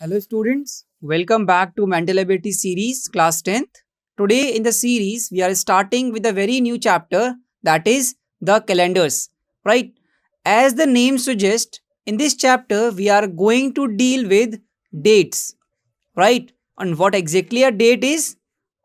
Hello students, welcome back to Mental Ability series class 10th. Today in the series we are starting with a very new chapter, that is the calendars, right? As the name suggests, in this chapter we are going to deal with dates, right? And what exactly a date is,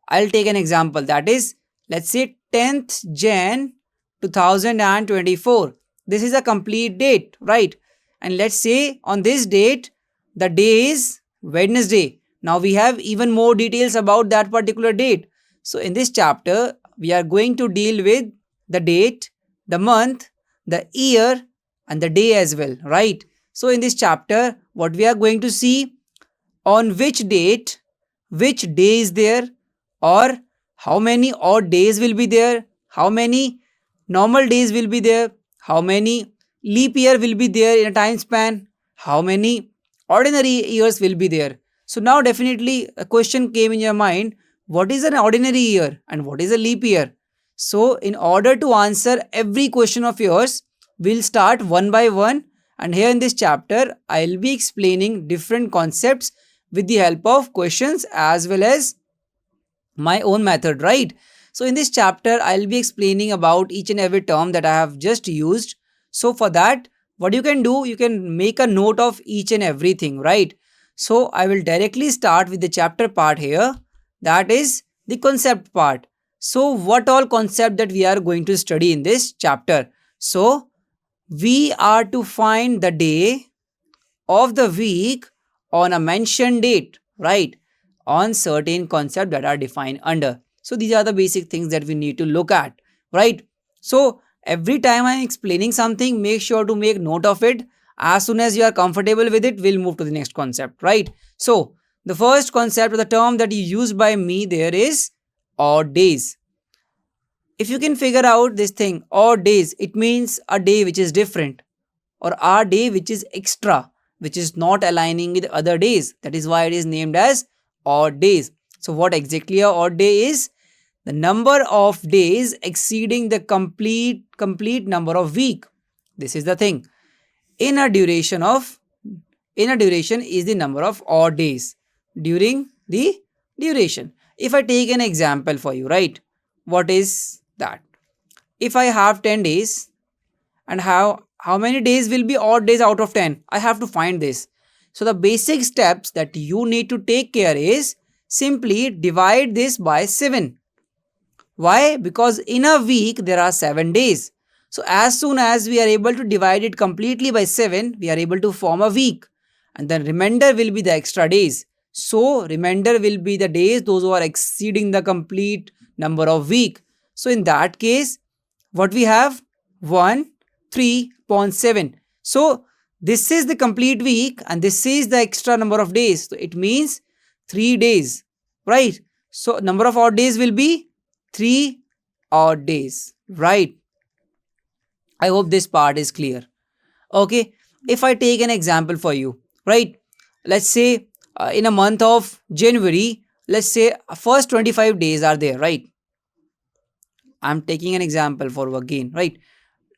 I'll take an example, that is, let's say 10th Jan 2024. This is a complete date, right? And let's say on this date, the day is Wednesday. Now we have even more details about that particular date. So in this chapter, we are going to deal with the date, the month, the year, and the day as well, right? So in this chapter, what we are going to see, on which date, which day is there, or how many odd days will be there, how many normal days will be there, how many leap year will be there in a time span, how many ordinary years will be there. So now definitely a question came in your mind, what is an ordinary year and what is a leap year? So in order to answer every question of yours, we'll start one by one, and here in this chapter I'll be explaining different concepts with the help of questions as well as my own method, right? So in this chapter I'll be explaining about each and every term that I have just used. So for that, what you can do, you can make a note of each and everything, right? So I will directly start with the chapter part here, that is the concept part. So what all concept that we are going to study in this chapter? So we are to find the day of the week on a mentioned date, right? On certain concepts that are defined under. So these are the basic things that we need to look at, right? So every time I'm explaining something, make sure to make note of it. As soon as you are comfortable with it, we'll move to the next concept, right? So the first concept or the term that you used by me there is odd days. If you can figure out this thing, odd days, it means a day which is different, or a day which is extra, which is not aligning with other days. That is why it is named as odd days. So what exactly a odd day is? The number of days exceeding the complete number of week. This is the thing. In a duration is the number of odd days during the duration. If I take an example for you, right? What is that? If I have 10 days, and how many days will be odd days out of 10? I have to find this. So the basic steps that you need to take care is simply divide this by 7. Why? Because in a week there are 7 days. So as soon as we are able to divide it completely by 7, we are able to form a week, and then remainder will be the extra days. So remainder will be the days those who are exceeding the complete number of week. So in that case, what we have, 1 3.7. So this is the complete week and this is the extra number of days. So it means 3 days, right? So number of odd days will be 3 odd days, right? I hope this part is clear. Okay, if I take an example for you, right? Let's say in a month of January, let's say first 25 days are there, right? I'm taking an example for again, right?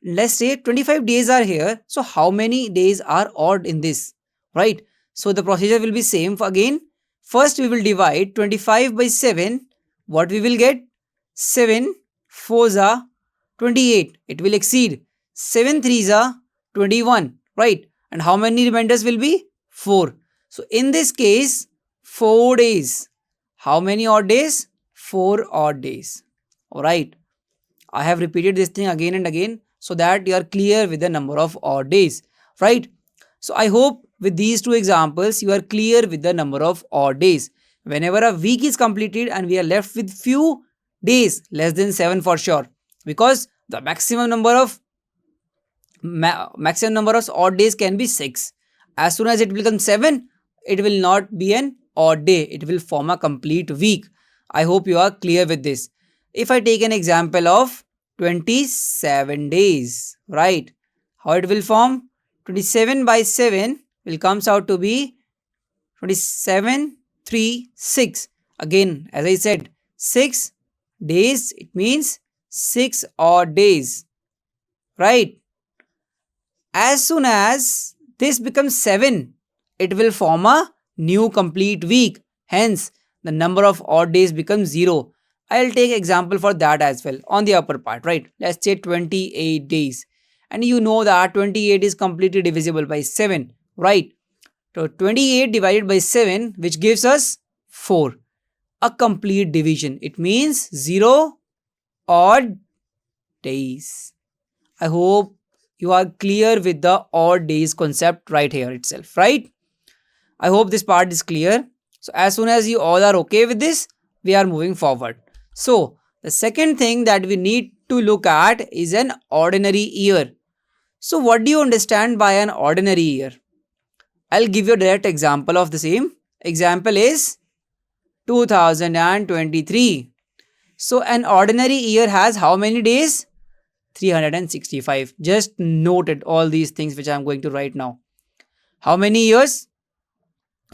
Let's say 25 days are here. So how many days are odd in this, right? So the procedure will be same for again. First we will divide 25 by 7. What we will get? 7 4s are 28. It will exceed. 7 3s are 21, right? And how many remainders will be? 4. So in this case, 4 days. How many odd days? 4 odd days. Alright. I have repeated this thing again and again so that you are clear with the number of odd days, right? So I hope with these two examples you are clear with the number of odd days. Whenever a week is completed and we are left with few days, less than 7 for sure, because the maximum number of odd days can be 6. As soon as it becomes 7, it will not be an odd day, it will form a complete week. I hope you are clear with this. If I take an example of 27 days, right? How it will form? 27 by 7 will comes out to be 27 3 6. Again, as I said, 6 days, it means 6 odd days, right? As soon as this becomes 7, it will form a new complete week. Hence, the number of odd days becomes 0. I'll take example for that as well on the upper part, right? Let's say 28 days. And you know that 28 is completely divisible by 7, right? So 28 divided by 7, which gives us 4. A complete division. It means 0 odd days. I hope you are clear with the odd days concept right here itself, right? I hope this part is clear. So as soon as you all are okay with this, we are moving forward. So the second thing that we need to look at is an ordinary year. So what do you understand by an ordinary year? I'll give you a direct example of the same. Example is 2023. So an ordinary year has how many days? 365. Just noted all these things which I am going to write now. How many years?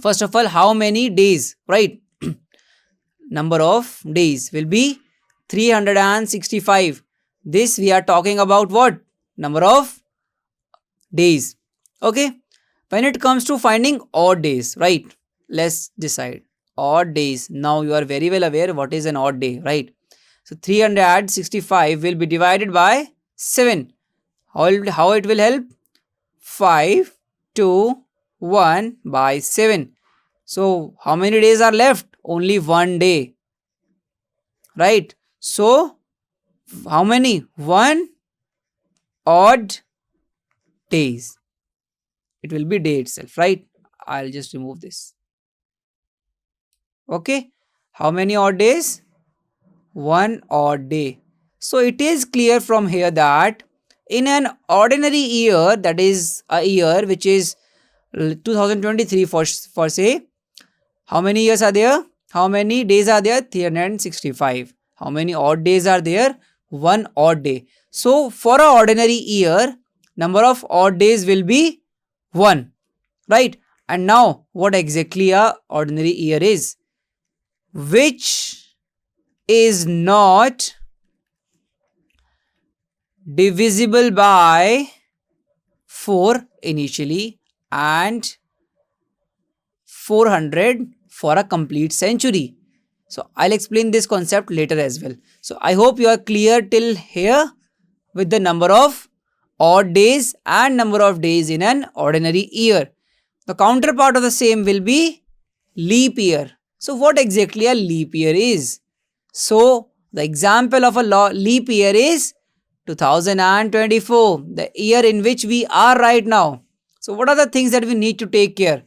First of all, how many days, right? Number of days will be 365. This we are talking about what? Number of days. Okay. When it comes to finding odd days, right? Let's decide. Odd days. Now you are very well aware what is an odd day, right? So 365 will be divided by 7. How it will help? 5, 2, 1 by 7. So how many days are left? Only 1 day. Right? So how many? 1 odd days. It will be day itself, right? I'll just remove this. Okay. How many odd days? 1 odd day. So it is clear from here that in an ordinary year, that is a year which is 2023 for say, how many years are there? How many days are there? 365. How many odd days are there? 1 odd day. So for an ordinary year, number of odd days will be 1, right? And now what exactly a ordinary year is? Which is not divisible by 4 initially and 400 for a complete century. So I'll explain this concept later as well. So I hope you are clear till here with the number of odd days and number of days in an ordinary year. The counterpart of the same will be leap year. So what exactly a leap year is? So the example of a leap year is 2024, the year in which we are right now. So what are the things that we need to take care?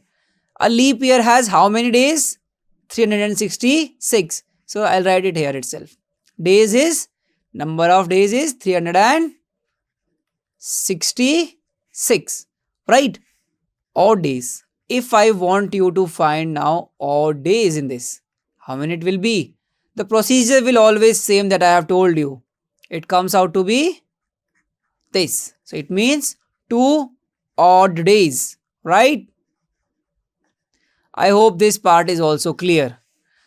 A leap year has how many days? 366. So I'll write it here itself. Days is, number of days is 366, right? Odd days. If I want you to find now odd days in this, how many it will be? The procedure will always same that I have told you. It comes out to be this. So it means 2 odd days, right? I hope this part is also clear.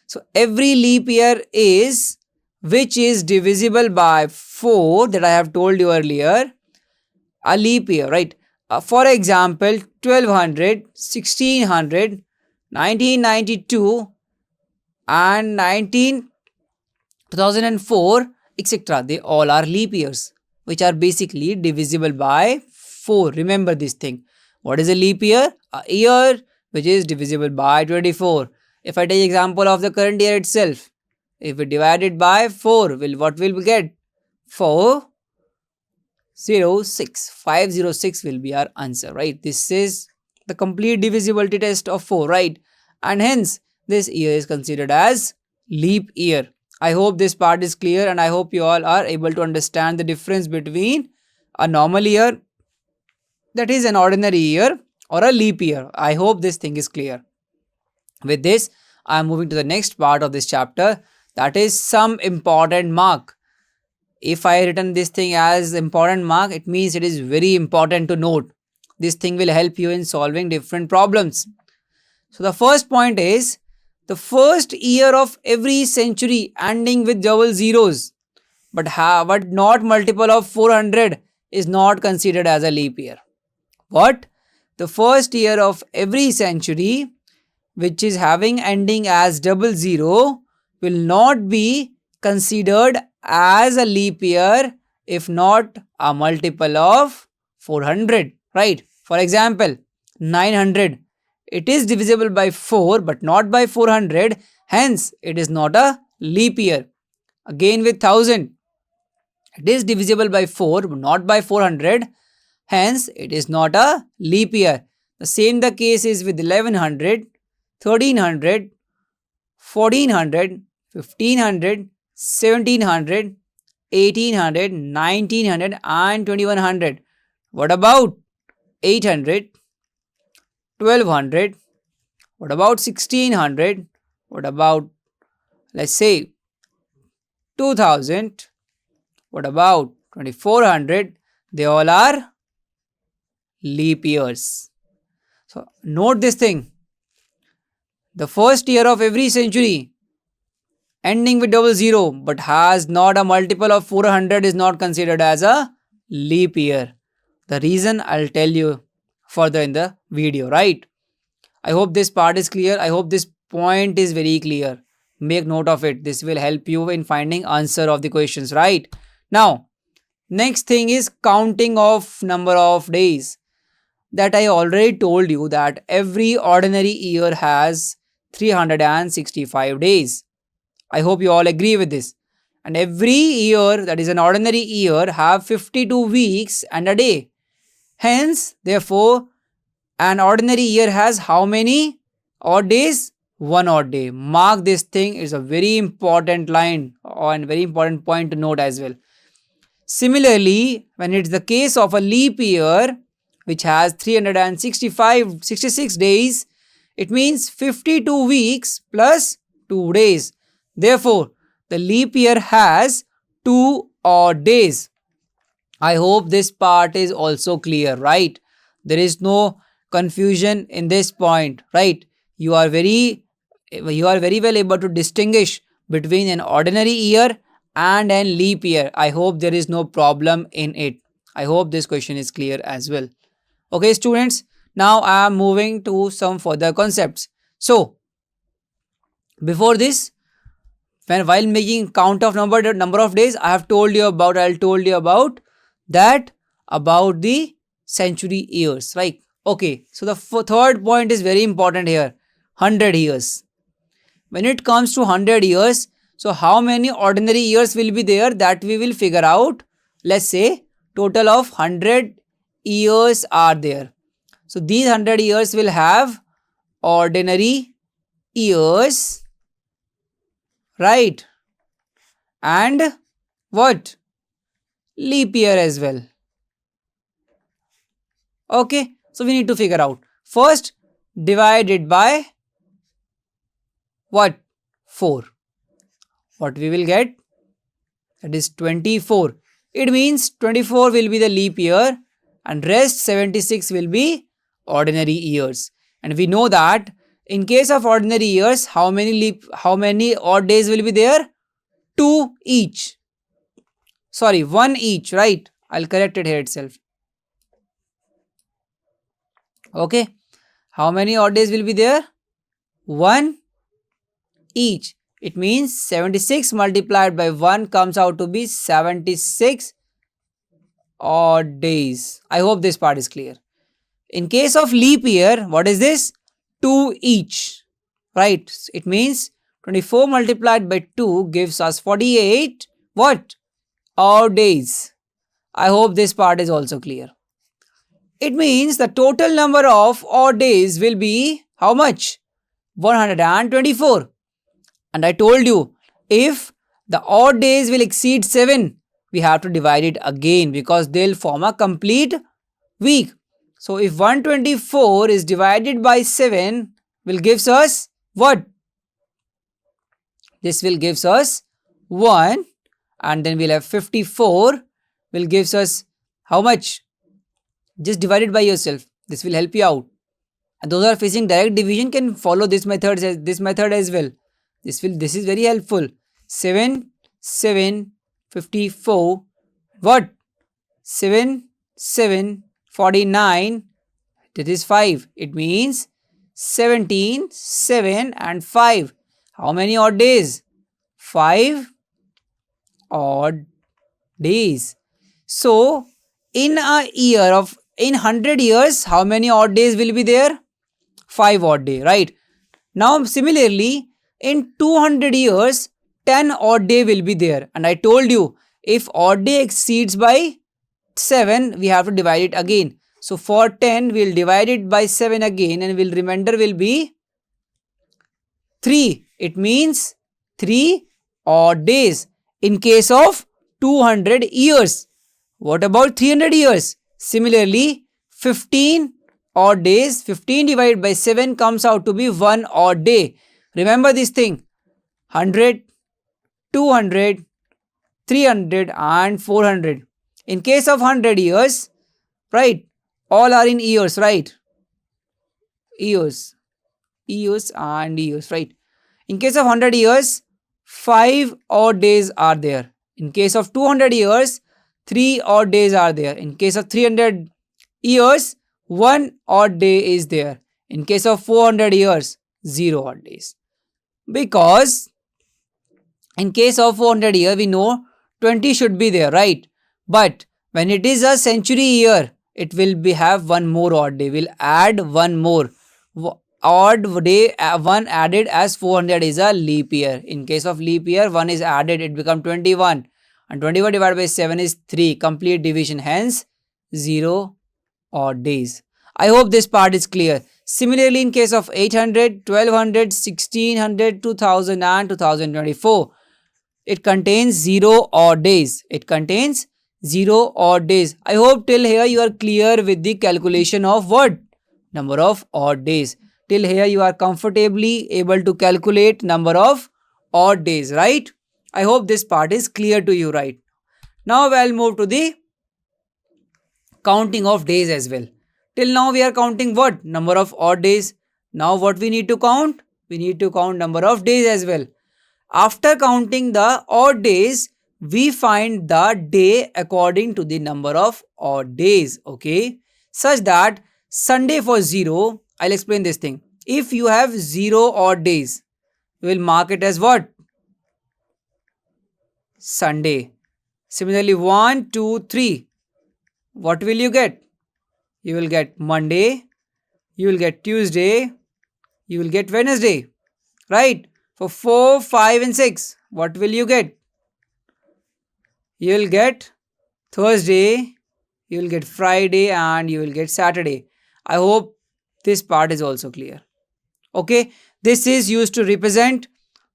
So every leap year is which is divisible by 4 that I have told you earlier. A leap year, right? For example, 1200, 1600, 1992 and 2004, etc. They all are leap years which are basically divisible by 4. Remember this thing. What is a leap year? A year which is divisible by 24. If I take example of the current year itself, if we divide it by 4, what will we get? 406. 506 will be our answer, right? This is the complete divisibility test of 4, right? And hence this year is considered as leap year. I hope this part is clear and I hope you all are able to understand the difference between a normal year, that is an ordinary year, or a leap year. I hope this thing is clear. With this, I am moving to the next part of this chapter, that is some important mark. If I written this thing as important mark, it means it is very important to note. This thing will help you in solving different problems. So the first point is the first year of every century ending with double zeros but not multiple of 400 is not considered as a leap year. What? The first year of every century which is having ending as 00 will not be considered as a leap year if not a multiple of 400, right? For example, 900, it is divisible by 4 but not by 400, hence it is not a leap year. Again with 1000, it is divisible by 4 but not by 400, hence it is not a leap year. The same the case is with 1100, 1300, 1400, 1500, 1700, 1800, 1900 and 2100. What about 800, 1200? What about 1600? What about, let's say, 2000? What about 2400? They all are leap years. So note this thing. The first year of every century ending with 00 but has not a multiple of 400 is not considered as a leap year. The reason I'll tell you further in the video, right? I hope this part is clear. I hope this point is very clear. Make note of it. This will help you in finding answer of the questions, right? Now, next thing is counting of number of days. That I already told you that every ordinary year has 365 days. I hope you all agree with this. And every year that is an ordinary year have 52 weeks and a day. Hence, therefore, an ordinary year has how many odd days? One odd day. Mark this thing, is a very important line and very important point to note as well. Similarly, when it's the case of a leap year which has 66 days, it means 52 weeks plus 2 days. Therefore, the leap year has 2 odd days. I hope this part is also clear, right? There is no confusion in this point, right? You are very well able to distinguish between an ordinary year and an leap year. I hope there is no problem in it. I hope this question is clear as well. Okay, students, now I am moving to some further concepts. So, before this, while making count of number of days, I'll told you about the century years, right? Okay, so the third point is very important here, 100 years. When it comes to 100 years, so how many ordinary years will be there, that we will figure out. Let's say total of 100 years are there. So these 100 years will have ordinary years, right? And what? Leap year as well. Okay, so we need to figure out. First, divided by what? 4. What we will get? That is 24. It means 24 will be the leap year and rest 76 will be ordinary years. And we know that in case of ordinary years, how many odd days will be there? 2 each. Sorry, 1 each, right? I'll correct it here itself. Okay. How many odd days will be there? 1 each. It means 76 multiplied by 1 comes out to be 76 odd days. I hope this part is clear. In case of leap year, what is this? 2 each, right? It means 24 multiplied by 2 gives us 48 what? Odd days. I hope this part is also clear. It means the total number of odd days will be how much? 124. And I told you, if the odd days will exceed 7, we have to divide it again because they'll form a complete week. So if 124 is divided by 7, will gives us what? This will gives us 1, and then we'll have 54 will gives us how much? Just divide it by yourself. This will help you out. And those are facing direct division can follow this method as well. This is very helpful. 7, 54. What? 7, 49. That is 5. It means 17, 7 and 5. How many odd days? 5 odd days. So, in 100 years, how many odd days will be there? 5 odd day, right? Now, similarly, in 200 years, 10 odd day will be there. And I told you, if odd day exceeds by 7, we have to divide it again. So, for 10, we'll divide it by 7 again and remainder will be 3. It means 3 odd days in case of 200 years. What about 300 years? Similarly, 15 odd days. 15 divided by 7 comes out to be 1 odd day. Remember this thing. 100, 200, 300 and 400. In case of 100 years, right? All are in years, right? Years and years, right? In case of 100 years, 5 odd days are there. In case of 200 years, 3 odd days are there. In case of 300 years, 1 odd day is there. In case of 400 years, 0 odd days. Because in case of 400 years, we know 20 should be there, right? But when it is a century year, it will have one more odd day. We'll add one more odd day. One added as 400 is a leap year. In case of leap year, 1 is added, it becomes 21. And 21 divided by 7 is 3. Complete division. Hence, 0 odd days. I hope this part is clear. Similarly, in case of 800, 1200, 1600, 2000 and 2024, it contains 0 odd days. It contains 0 odd days. I hope till here you are clear with the calculation of what? Number of odd days. Till here you are comfortably able to calculate number of odd days, right? I hope this part is clear to you, right? Now we'll move to the counting of days as well. Till now we are counting what? Number of odd days. Now what we need to count? We need to count number of days as well. After counting the odd days, we find the day according to the number of odd days, okay? Such that Sunday for 0, I'll explain this thing. If you have 0 odd days, you will mark it as what? Sunday. Similarly, 1, 2, 3. What will you get? You will get Monday, you will get Tuesday, you will get Wednesday, right? For 4, 5 and 6, what will you get? You will get Thursday, you will get Friday and you will get Saturday. I hope this part is also clear. Okay, this is used to represent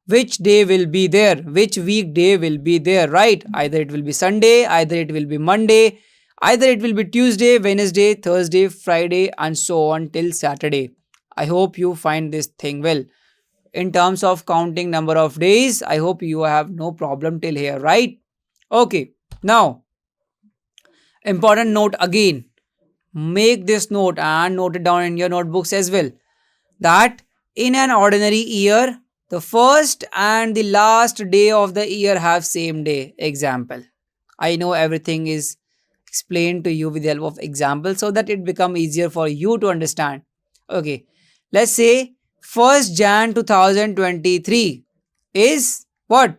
which day will be there, which weekday will be there, right? Either it will be Sunday, either it will be Monday, either it will be Tuesday, Wednesday, Thursday, Friday and so on till Saturday. I hope you find this thing well. In terms of counting number of days, I hope you have no problem till here, right? Okay, now important note again. Make this note and note it down in your notebooks as well. That in an ordinary year, the first and the last day of the year have same day. Example. I know everything is explained to you with the help of example so that it become easier for you to understand. Okay, let's say 1st Jan 2023 is what?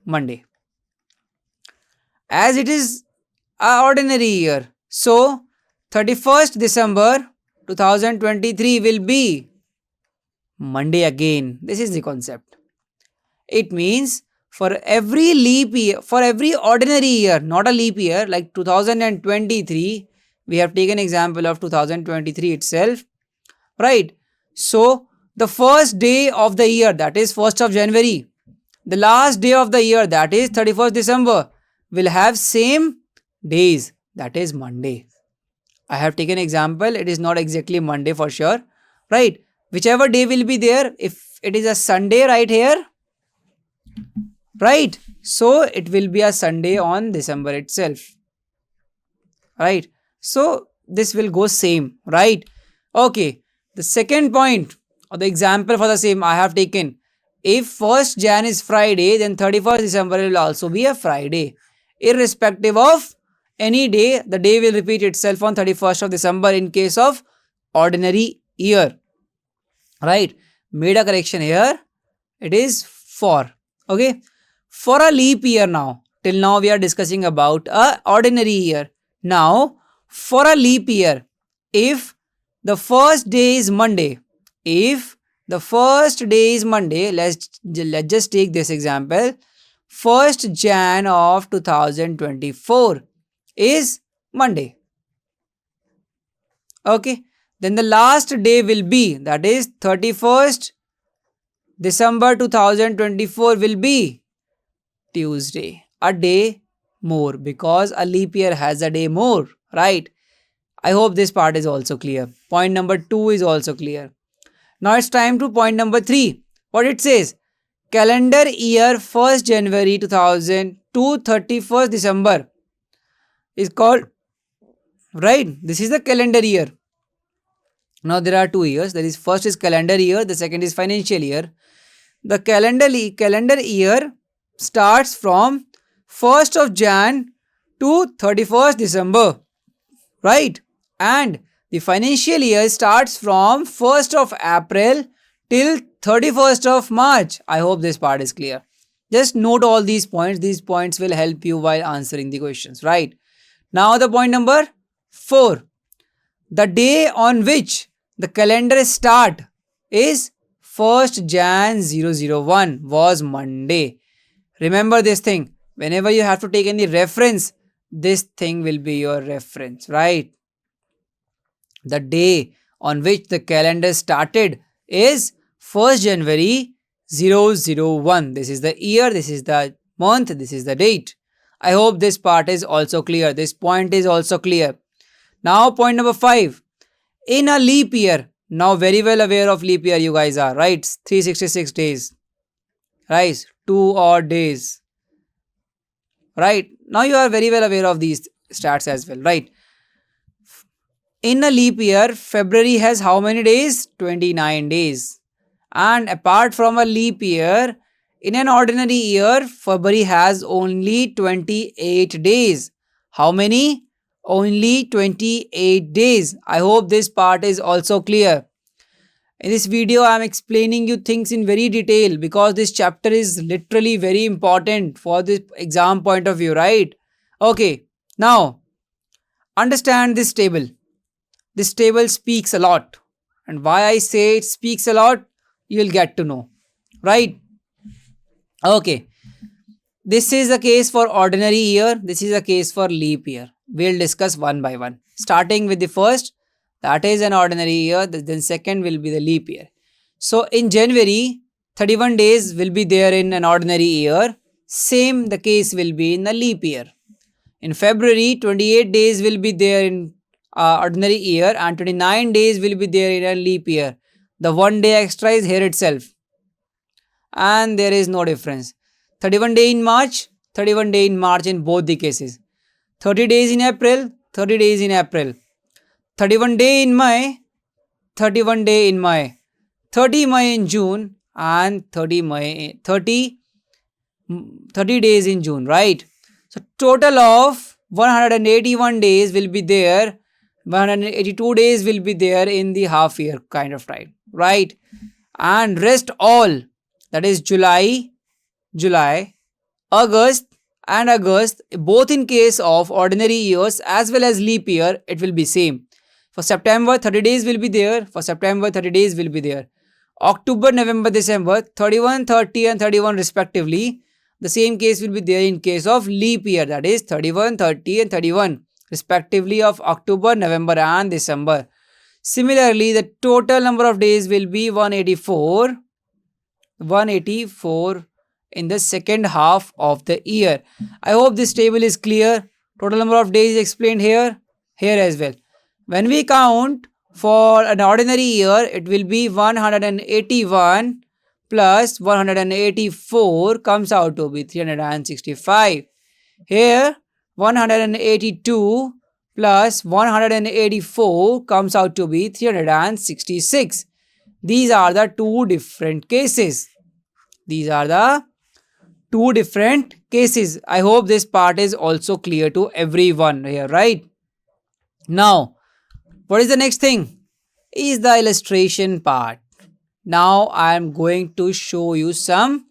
Monday. As it is an ordinary year, so 31st December 2023 will be Monday again. This is the concept. It means for every leap year, for every ordinary year, not a leap year like 2023, we have taken example of 2023 itself, right? So the first day of the year, that is 1st of January, the last day of the year, that is 31st December, will have same days, that is Monday. I have taken example, it is not exactly Monday for sure, right? Whichever day will be there, if it is a Sunday right here, right? So it will be a Sunday on December itself, right? So this will go same, right? Okay, the second point or the example for the same I have taken. If 1st Jan is Friday, then 31st December will also be a Friday. Irrespective of any day, the day will repeat itself on 31st of December in case of ordinary year. right? Made a correction here. It is for. Okay. For a leap year now. Till now we are discussing about a ordinary year. Now for a leap year, if the first day is Monday, if the first day is Monday, let's just take this example. 1st Jan of 2024 is Monday. Okay. Then the last day will be, that is 31st December 2024 will be Tuesday. A day more, because a leap year has a day more, right? I hope this part is also clear. Point number 2 is also clear. Now it's time to point number 3. What it says? Calendar year 1st January 2000 to 31st December is called, right? This is the calendar year. Now there are 2 years. That is, first is calendar year, the second is financial year. The calendar year starts from 1st of Jan to 31st December, right? And the financial year starts from 1st of April till 31st of March. I hope this part is clear. Just note all these points. These points will help you while answering the questions, right? Now the point number 4. The day on which the calendar start is 1st Jan 001 was Monday. Remember this thing. Whenever you have to take any reference, this thing will be your reference, right? The day on which the calendar started is 1st January 001. This is the year, this is the month, this is the date. I hope this part is also clear. This point is also clear. Now point number 5. In a leap year, now very well aware of leap year you guys are, right? 366 days, right? 2 odd days, right? Now you are very well aware of these stats as well, right? In a leap year, February has how many days? 29 days. And apart from a leap year, in an ordinary year, February has only 28 days. How many? Only 28 days. I hope this part is also clear. In this video, I am explaining you things in very detail because this chapter is literally very important for this exam point of view, right? Okay, now understand this table. This table speaks a lot. And why I say it speaks a lot, you will get to know, right? Okay, this is a case for ordinary year. This is a case for leap year. We'll discuss one by one. Starting with the first, that is an ordinary year. Then second will be the leap year. So in January, 31 days will be there in an ordinary year. Same the case will be in a leap year. In February, 28 days will be there in ordinary year and 29 days will be there in a leap year. The 1 day extra is here itself. And there is no difference. 31 day in March, 31 day in March in both the cases. 30 days in April, 30 days in April. 31 day in May, 31 day in May. 30 May in June and 30 days in June, right? So total of 181 days will be there. 182 days will be there in the half year kind of time, right? And rest all, that is July, August and August, both in case of ordinary years as well as leap year, it will be same. For September, 30 days will be there. For September, 30 days will be there. October, November, December, 31, 30 and 31 respectively. The same case will be there in case of leap year, that is 31, 30 and 31 respectively of October, November and December. Similarly, the total number of days will be 184 in the second half of the year. I hope this table is clear. Total number of days explained here as well. When we count for an ordinary year, it will be 181 plus 184 comes out to be 365. Here 182 plus 184 comes out to be 366. These are the two different cases. I hope this part is also clear to everyone here, right? Now, what is the next thing? Is the illustration part. Now I am going to show you some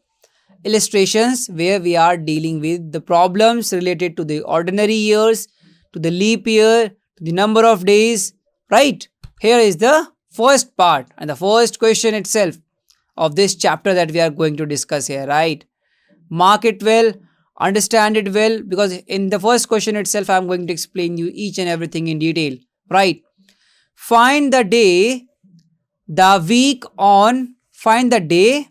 illustrations where we are dealing with the problems related to the ordinary years, to the leap year, to the number of days, right? Here is the first part and the first question itself of this chapter that we are going to discuss here, right? Mark it well, understand it well, because in the first question itself I am going to explain you each and everything in detail, right? Find the day, the week on, find the day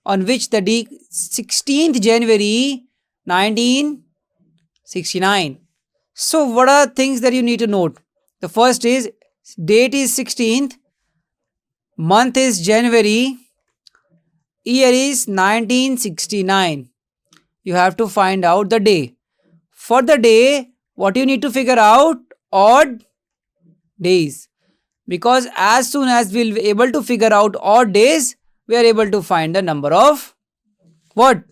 on which the day 16th January 1969. So what are things that you need to note? The first is date is 16th, month is January, year is 1969. You have to find out the day. For the day, what you need to figure out? Odd days. Because as soon as we'll be able to figure out odd days, we are able to find the number of what?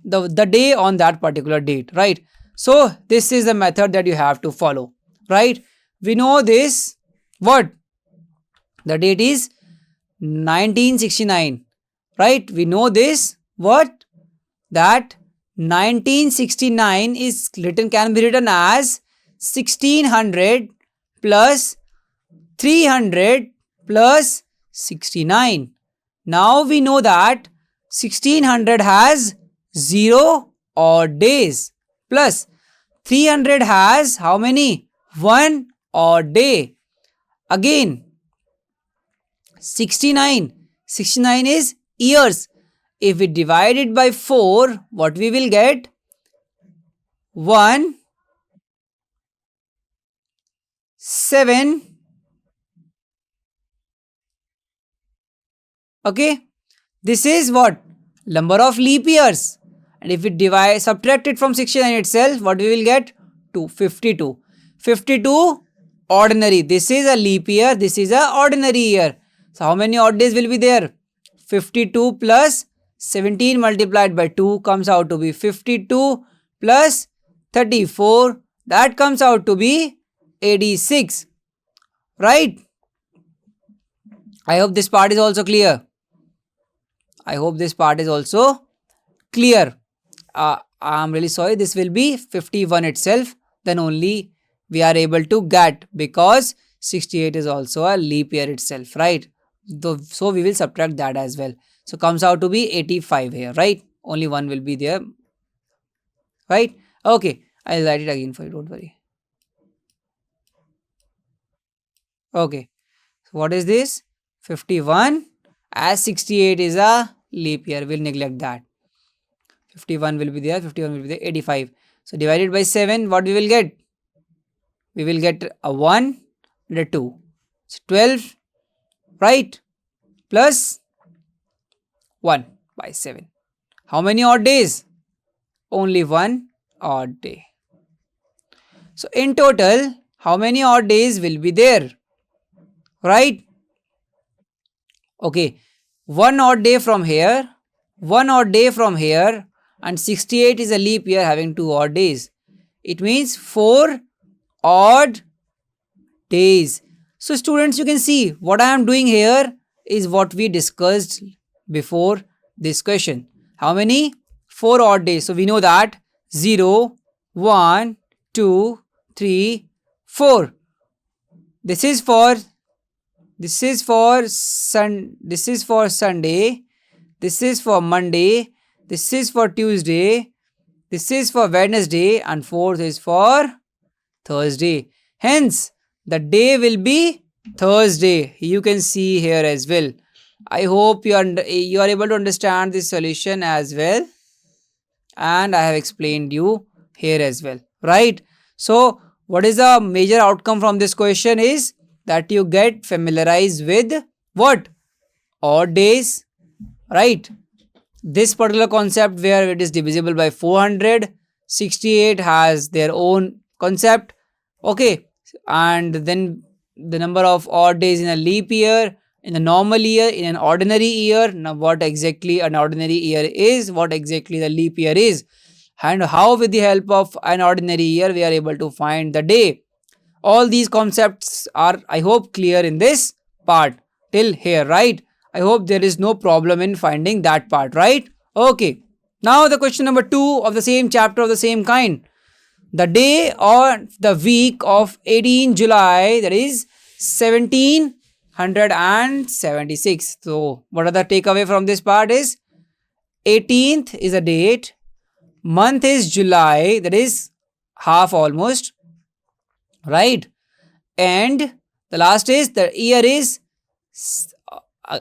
The day on that particular date, right? So this is the method that you have to follow, right? We know this, what? The date is 1969, right? We know this, what? That 1969 is written, can be written as 1600 plus 300 plus 69. Now we know that 1600 has 0 odd days plus 300 has how many? 1 odd day. Again 69 is years. If we divide it by 4, what we will get? 1, 7. Okay, this is what? Number of leap years. And if we divide, subtract it from 69 itself, what we will get? 52. 52 ordinary. This is a leap year, this is a ordinary year. So how many odd days will be there? 52 plus 17 multiplied by 2 comes out to be 52 plus 34. That comes out to be 86. Right? I hope this part is also clear. I hope this part is also clear. I'm really sorry, this will be 51 itself. Then only we are able to get, because 68 is also a leap year itself, right? So we will subtract that as well. So comes out to be 85 here, right? Only one will be there, right? Okay, I'll write it again for you, don't worry. Okay, so what is this? 51, as 68 is a leap year, we'll neglect that. 51 will be there, 51 will be there, 85. So divided by 7, what we will get? We will get a 1 and a 2. So 12, right? Plus 1 by 7. How many odd days? Only 1 odd day. So in total, how many odd days will be there? Right? Okay, 1 odd day from here, 1 odd day from here, and 68 is a leap year having 2 odd days. It means 4 odd days. So students, you can see what I am doing here is what we discussed before this question. How many? 4 odd days. So we know that 0, 1, 2, 3, 4. This is for Sunday, this is for Monday, this is for Tuesday, this is for Wednesday, and 4th is for Thursday. Hence, the day will be Thursday. You can see here as well. I hope you are able to understand this solution as well, and I have explained you here as well, right? So, what is the major outcome from this question is that you get familiarized with what? Odd days, right? This particular concept where it is divisible by 400, 68 has their own concept, okay? And then the number of odd days in a leap year, in a normal year, in an ordinary year. Now what exactly an ordinary year is, what exactly the leap year is, and how with the help of an ordinary year we are able to find the day. All these concepts are, I hope, clear in this part till here, right? I hope there is no problem in finding that part, right? Okay. Now the question number 2 of the same chapter of the same kind. The day or the week of 18 July, that is 1776. So what are the takeaway from this part is 18th is a date, month is July, that is half almost, right? And the last is the year is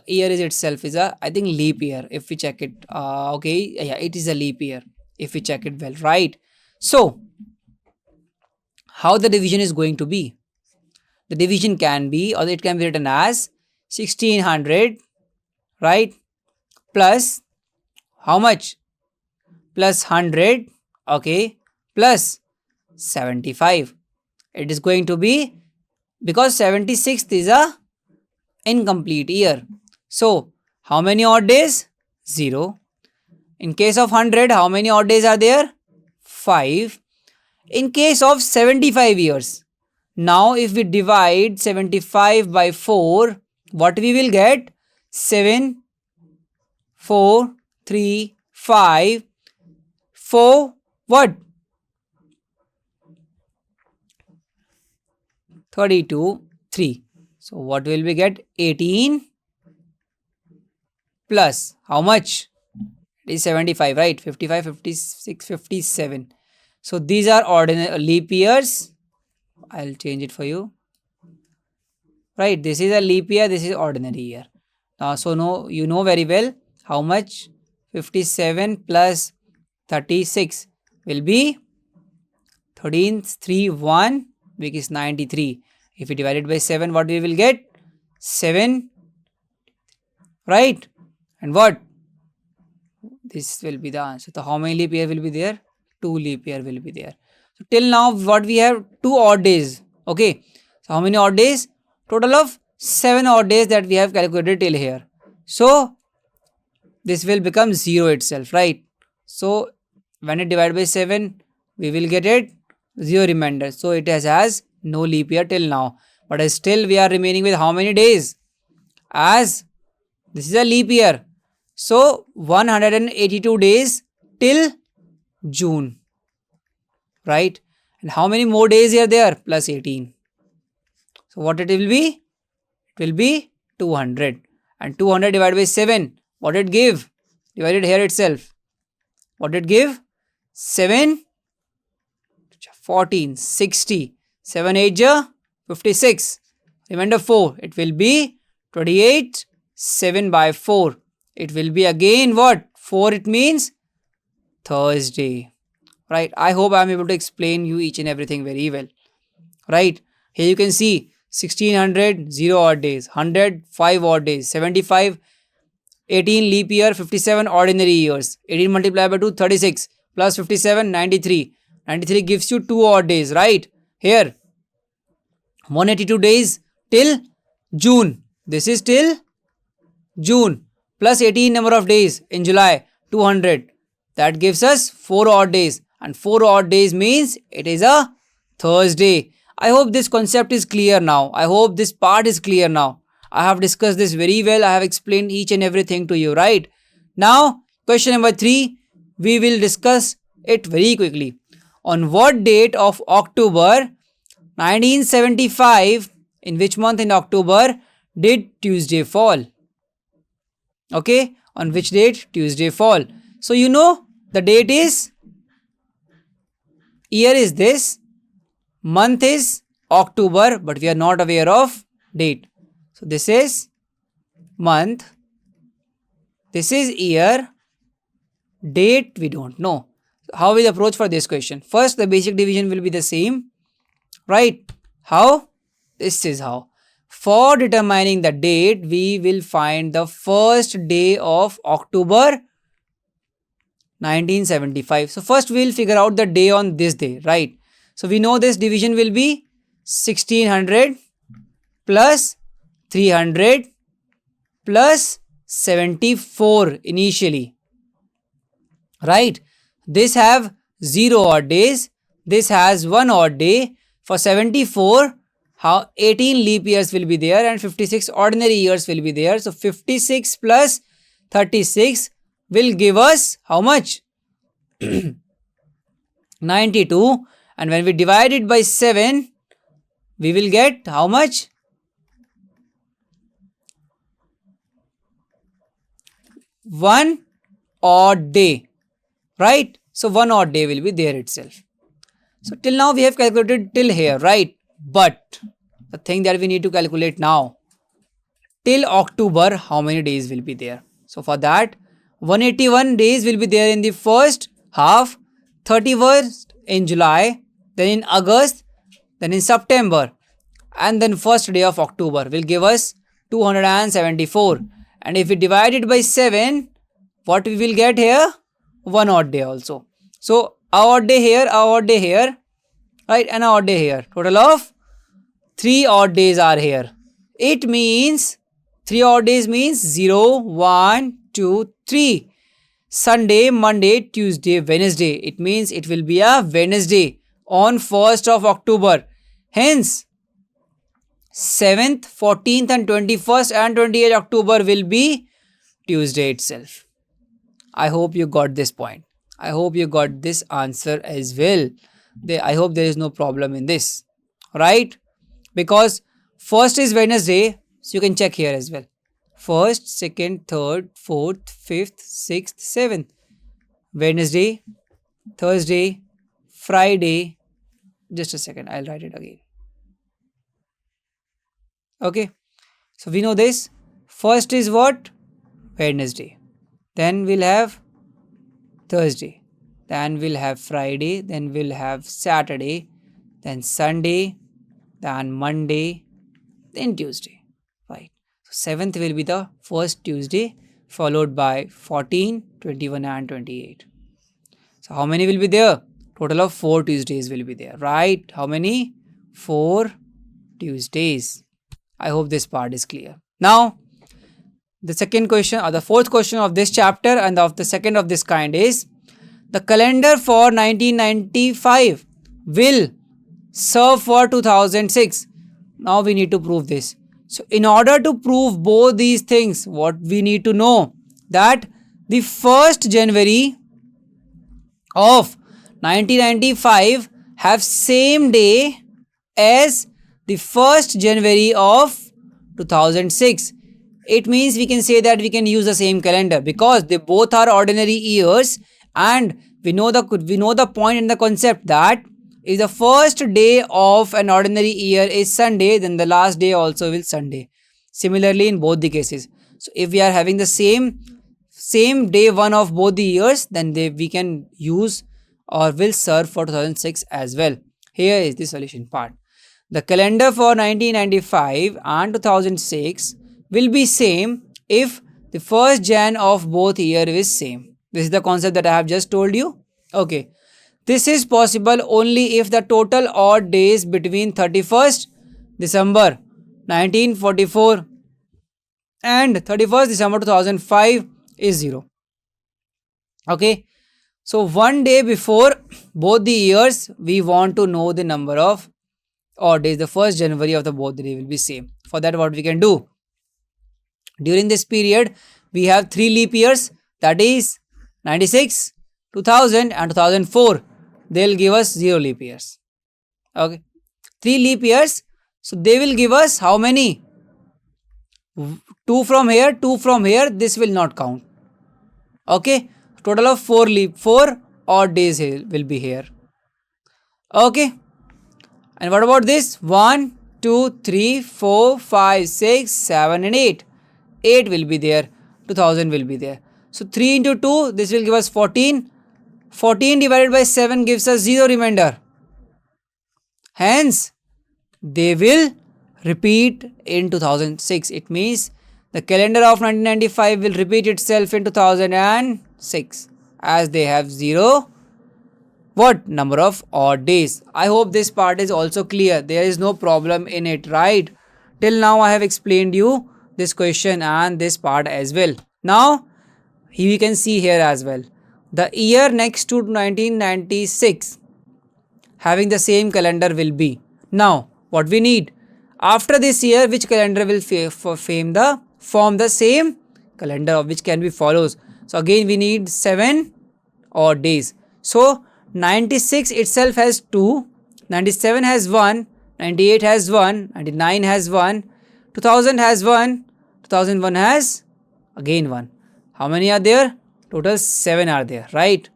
itself is a, I think, leap year if we check it. Okay, yeah, it is a leap year if we check it well, right? So how the division is going to be? The division can be, or it can be written as 1600, right, plus how much? Plus 100, okay, plus 75. It is going to be, because 76th is a incomplete year. So how many odd days? 0. In case of 100, how many odd days are there? 5. In case of 75 years, now if we divide 75 by 4, what we will get? 7, 4, 3, 5, 4, what? 32, 3. So what will we get? 18 plus how much? It is 75, right? 55, 56, 57. So these are ordinary leap years. I'll change it for you. Right, this is a leap year, this is ordinary year. So no, you know very well how much 57 plus 36 will be 13, 3, 1, which is 93. If we divide it by 7, what we will get? 7, right? And what? This will be the answer. So how many leap year will be there? 2 leap year will be there. So till now what we have? 2 odd days. Okay. So how many odd days? Total of 7 odd days that we have calculated till here. So this will become 0 itself, right? So when it divided by 7, we will get it 0 remainder. So it has no leap year till now. But still we are remaining with how many days? As this is a leap year. So 182 days till June, right? And how many more days are there? Plus 18. So what it will be? It will be 200. And 200 divided by 7, what it give? Divided here itself. What it give? 7, 14, 60. 7 8 56. Remainder 4. It will be 28. 7 by 4. It will be again what? 4 it means Thursday. Right. I hope I am able to explain you each and everything very well. Right. Here you can see 1600, 0 odd days. 100, 5 odd days. 75, 18 leap year, 57 ordinary years. 18 multiplied by 2, 36. Plus 57, 93. 93 gives you 2 odd days, right? Here, 182 days till June. This is till June. Plus 18 number of days in July, 200. That gives us 4 odd days. And 4 odd days means it is a Thursday. I hope this concept is clear now. I hope this part is clear now. I have discussed this very well. I have explained each and everything to you, right? Now, question number 3, we will discuss it very quickly. On what date of October 1975, in which month in October did Tuesday fall? Okay, on which date Tuesday fall? So you know the date is, year is this, month is October, but we are not aware of date. So this is month, this is year, date we don't know. How we approach for this question? First, the basic division will be the same, right? How? This is how. For determining the date, we will find the first day of October 1975. So first we will figure out the day on this day, right? So we know this division will be 1600 plus 300 plus 74 initially, right? This have 0 odd days, this has 1 odd day. For 74, how 18 leap years will be there and 56 ordinary years will be there. So 56 plus 36 will give us how much? 92, and when we divide it by 7, we will get how much? 1 odd day, right? So 1 odd day will be there itself. So till now we have calculated till here, right? But the thing that we need to calculate now, till October, how many days will be there? So for that, 181 days will be there in the first half, 31st in July, then in August, then in September, and then first day of October will give us 274. And if we divide it by 7, what we will get here? 1 odd day also. So a odd day here, a odd day here, right, and a odd day here. Total of 3 odd days are here. It means 3 odd days means 0, 1, 2, 3. Sunday, Monday, Tuesday, Wednesday. It means it will be a Wednesday on 1st of October. Hence, 7th, 14th and 21st and 28th October will be Tuesday itself. I hope you got this point. I hope you got this answer as well. I hope there is no problem in this. Right? Because first is Wednesday, so you can check here as well. First, second, third, fourth, fifth, sixth, seventh. Wednesday, Thursday, Friday. Just a second, I'll write it again. Okay. So we know this. First is what? Wednesday. Then we'll have Thursday. Then we'll have Friday. Then we'll have Saturday. Then Sunday. Then Monday. Then Tuesday. Right. So 7th will be the first Tuesday, followed by 14, 21 and 28. So how many will be there? Total of 4 Tuesdays will be there. Right. How many? 4 Tuesdays. I hope this part is clear. Now, the second question or the fourth question of this chapter and of the second of this kind is, the calendar for 1995 will serve for 2006. Now we need to prove this. So in order to prove both these things, what we need to know, that the 1st January of 1995 have same day as the 1st January of 2006. It means we can say that we can use the same calendar because they both are ordinary years, and we know the point and the concept that if the first day of an ordinary year is Sunday, then the last day also will Sunday. Similarly in both the cases. So if we are having the same day one of both the years, then we can use or will serve for 2006 as well. Here is the solution part. The calendar for 1995 and 2006 will be same if the 1st Jan of both year is same. This is the concept that I have just told you. Okay. This is possible only if the total odd days between 31st December 1944 and 31st December 2005 is 0. Okay. So one day before both the years, we want to know the number of odd days. The 1st January of the both day will be same. For that, what we can do? During this period, we have 3 leap years, that is 96, 2000 and 2004. They'll give us 0 leap years. Okay. 3 leap years. So they will give us how many? 2 from here, 2 from here. This will not count. Okay. Total of 4 odd days here will be here. Okay. And what about this? 1, 2, 3, 4, 5, 6, 7 and 8. 8 will be there. 2000 will be there. So 3 into 2, this will give us 14. 14 divided by 7 gives us 0 remainder. Hence, they will repeat in 2006. It means the calendar of 1995 will repeat itself in 2006 as they have 0 what number of odd days. I hope this part is also clear. There is no problem in it, right? Till now I have explained you this question and this part as well. Now, we can see here as well. The year next to 1996 having the same calendar will be. Now, what we need? After this year, which calendar will form the same calendar, of which can be follows? So again we need 7 odd days. So 96 itself has 2, 97 has 1, 98 has 1, 99 has 1, 2000 has 1, 2001 has again 1. How many are there? Total 7 are there, right?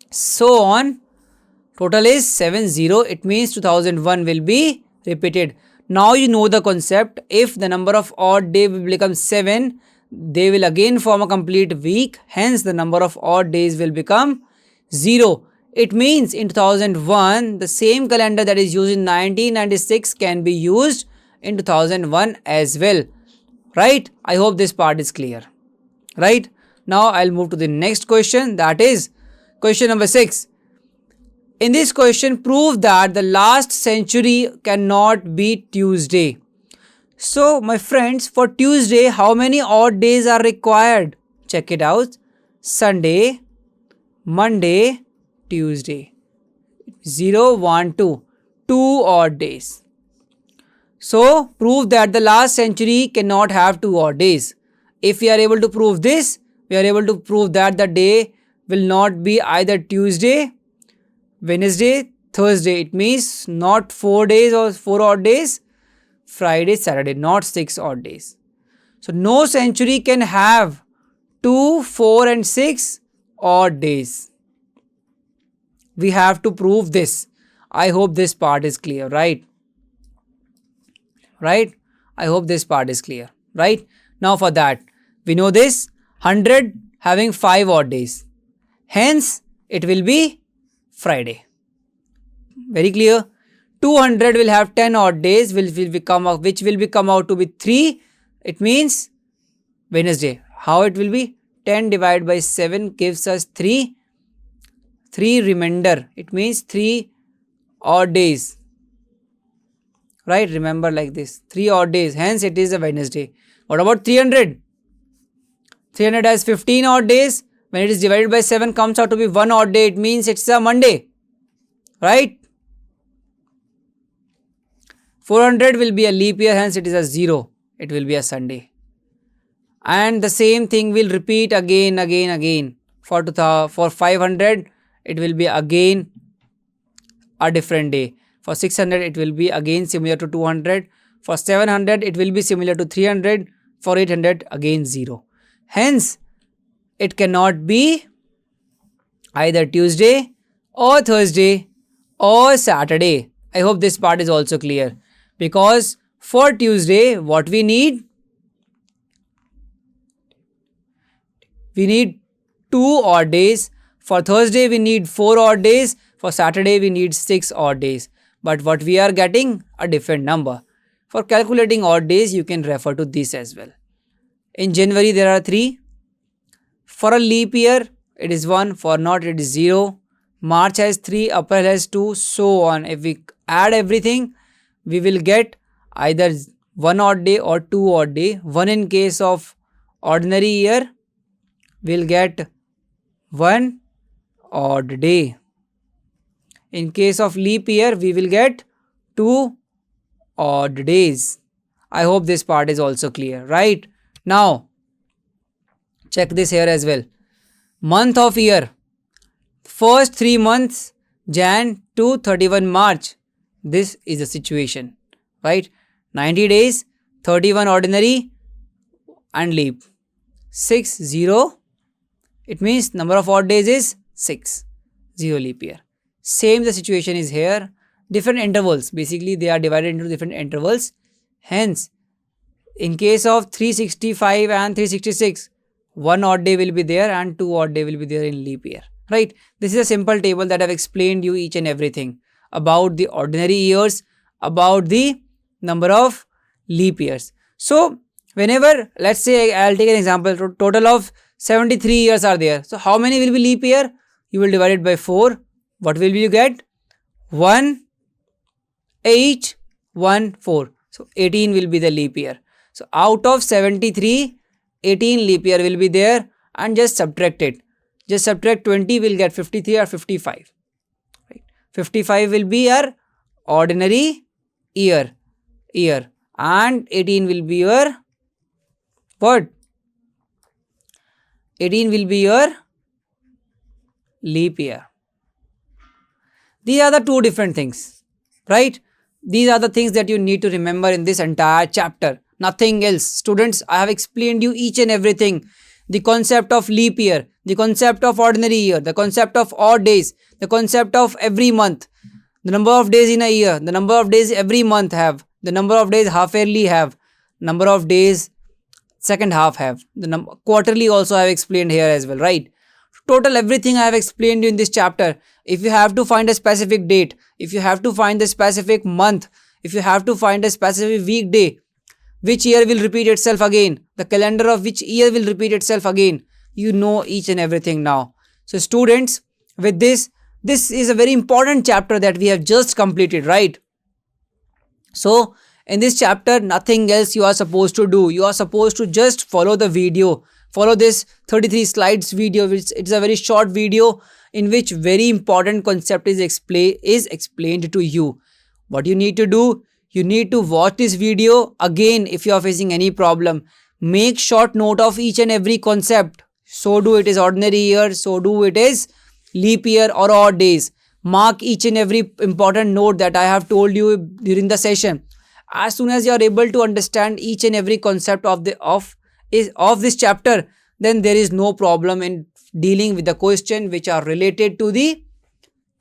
So on, total is 70. It means 2001 will be repeated. Now you know the concept. If the number of odd days will become 7, they will again form a complete week. Hence the number of odd days will become 0. It means in 2001 the same calendar that is used in 1996 can be used in 2001 as well, right? I hope this part is clear, right? Now I'll move to the next question, that is question number 6. In this question, prove that the last century cannot be Tuesday. So my friends, for Tuesday, how many odd days are required? Check it out. Sunday, Monday, Tuesday. 0, 1, 2. 2 odd days. So prove that the last century cannot have 2 odd days. If we are able to prove this, we are able to prove that the day will not be either Tuesday, Wednesday, Thursday. It means not 4 days or 4 odd days, Friday, Saturday, not 6 odd days. So no century can have 2, 4 and 6 odd days. We have to prove this. I hope this part is clear, right? Right? I hope this part is clear, right? Now for that, we know this 100 having 5 odd days. Hence, it will be Friday. Very clear. 200 will have 10 odd days, which will become out to be 3. It means Wednesday. How it will be? 10 divided by 7 gives us 3. 3 remainder. It means 3 odd days. Right? Remember like this. 3 odd days. Hence it is a Wednesday. What about 300? 300 has 15 odd days. When it is divided by 7 comes out to be 1 odd day. It means it's a Monday. Right? 400 will be a leap year. Hence it is a 0. It will be a Sunday. And the same thing will repeat again. For 500 it will be again a different day. For 600 it will be again similar to 200. For 700 it will be similar to 300. For 800 again 0. Hence it cannot be either Tuesday or Thursday or Saturday. I hope this part is also clear. Because for Tuesday, what we need? We need 2 odd days. For Thursday, we need 4 odd days. For Saturday, we need 6 odd days. But what we are getting? A different number. For calculating odd days, you can refer to this as well. In January, there are 3. For a leap year, it is 1. For not, it is 0. March has 3. April has 2. So on. If we add everything, we will get either 1 odd day or 2 odd day. 1 in case of ordinary year, we will get 1 odd day. In case of leap year, we will get 2 odd days. I hope this part is also clear, right? Now, check this here as well. Month of year. First 3 months, Jan to 31 March. This is the situation, right? 90 days, 31 ordinary and leap. 6, 0. It means number of odd days is 6. 0 leap year. Same the situation is here. Different intervals. Basically, they are divided into different intervals. Hence, in case of 365 and 366, 1 odd day will be there and 2 odd day will be there in leap year. Right? This is a simple table that I have explained you each and everything about the ordinary years, about the number of leap years. So, whenever, let's say I'll take an example, total of 73 years are there. So, how many will be leap year? You will divide it by 4. What will you get? 1, 8, 1, 4. So, 18 will be the leap year. So, out of 73, 18 leap year will be there and just subtract it. Just subtract 20, will get 53 or 55. Right? 55 will be our ordinary year. year, and 18 will be your what? 18 will be your leap year. These are the two different things, right? These are the things that you need to remember in this entire chapter. Nothing else. Students, I have explained you each and everything. The concept of leap year, the concept of ordinary year, the concept of odd days, the concept of every month, the number of days in a year, the number of days every month have, the number of days half yearly have, number of days second half have, the quarterly also I have explained here as well, right? Total everything I have explained in this chapter. If you have to find a specific date, if you have to find a specific month, if you have to find a specific weekday, which year will repeat itself again, the calendar of which year will repeat itself again, you know each and everything now. So students, with this is a very important chapter that we have just completed, right? So in this chapter, nothing else you are supposed to do. You are supposed to just follow the video. Follow this 33 slides video. It's a very short video in which very important concept is explained to you. What you need to do, you need to watch this video again if you are facing any problem. Make short note of each and every concept. So do it is ordinary year, so do it is leap year or odd days. Mark each and every important note that I have told you during the session. As soon as you are able to understand each and every concept of this chapter, then there is no problem in dealing with the question which are related to the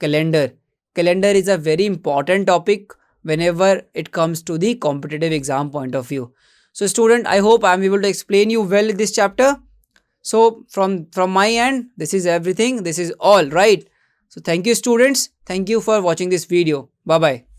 calendar. Calendar is a very important topic whenever it comes to the competitive exam point of view. So student, I hope I am able to explain you well in this chapter. So from my end, this is everything. This is all, right? So thank you students. Thank you for watching this video. Bye bye.